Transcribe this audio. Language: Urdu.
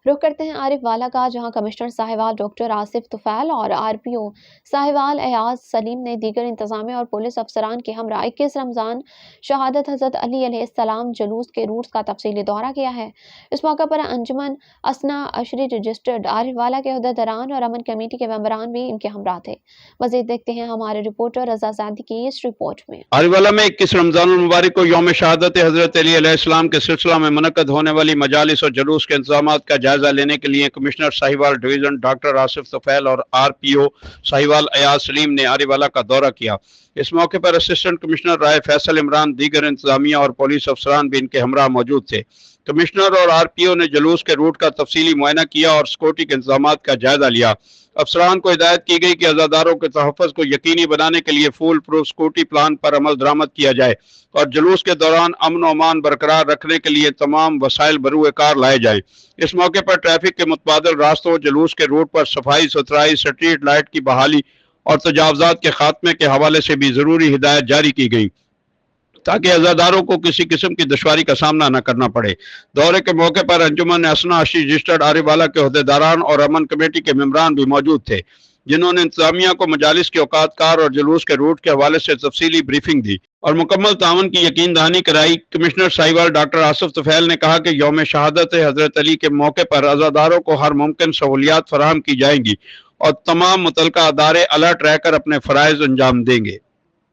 رخ کرتے ہیں عارف والا کا، جہاں کمشنر ساہیوال ڈاکٹر آصف طفیل اور RPO ساہیوال ایاز سلیم نے دیگر انتظامیہ اور پولیس افسران کے ہمراہ 21 رمضان شہادت حضرت علی علیہ السلام جلوس کے روٹ کا تفصیلی دورہ کیا ہے۔ اس موقع پر انجمن اسنا عشری رجسٹرڈ عارف والا کے عہدیداران اور امن کمیٹی کے ممبران بھی ان کے ہمراہ تھے۔ مزید دیکھتے ہیں ہمارے رپورٹر رضا زادی کی اس رپورٹ میں۔ عارف والا میں 21 رمضان المبارک کو یوم شہادت حضرت علی علیہ السلام کے سلسلہ میں منعقد ہونے والی مجالس اور جلوس کے انتظامات کا جائزہ لینے کے لیے commissioner Sahiwal division doctor Asif Tufail اور RPO ساہیوال ایاز سلیم نے عارف والا کا دورہ کیا۔ اس موقع پر اسسٹنٹ کمشنر رائے فیصل عمران، دیگر انتظامیہ اور پولیس افسران بھی ان کے ہمراہ موجود تھے۔ کمشنر اور RPO نے جلوس کے روٹ کا تفصیلی معائنہ کیا اور سیکورٹی کے انتظامات کا جائزہ لیا۔ افسران کو ہدایت کی گئی کہ عزاداروں کے تحفظ کو یقینی بنانے کے لیے فول پروف سیکورٹی پلان پر عمل درآمد کیا جائے اور جلوس کے دوران امن و امان برقرار رکھنے کے لیے تمام وسائل بروئے کار لائے جائیں۔ اس موقع پر ٹریفک کے متبادل راستوں، جلوس کے روٹ پر صفائی ستھرائی، اسٹریٹ لائٹ کی بحالی اور تجاوزات کے خاتمے کے حوالے سے بھی ضروری ہدایت جاری کی گئی تاکہ عزاداروں کو کسی قسم کی دشواری کا سامنا نہ کرنا پڑے۔ دورے کے موقع پر انجمن اسنا عشری رجسٹرڈ عارف والا کے عہدیداران اور امن کمیٹی کے ممبران بھی موجود تھے، جنہوں نے انتظامیہ کو مجالس کے اوقات کار اور جلوس کے روٹ کے حوالے سے تفصیلی بریفنگ دی اور مکمل تعاون کی یقین دہانی کرائی۔ کمشنر ساہیوال ڈاکٹر آصف طفیل نے کہا کہ یوم شہادت حضرت علی کے موقع پر عزاداروں کو ہر ممکن سہولیات فراہم کی جائیں گی اور تمام متعلقہ ادارے الرٹ رہ کر اپنے فرائض انجام دیں گے۔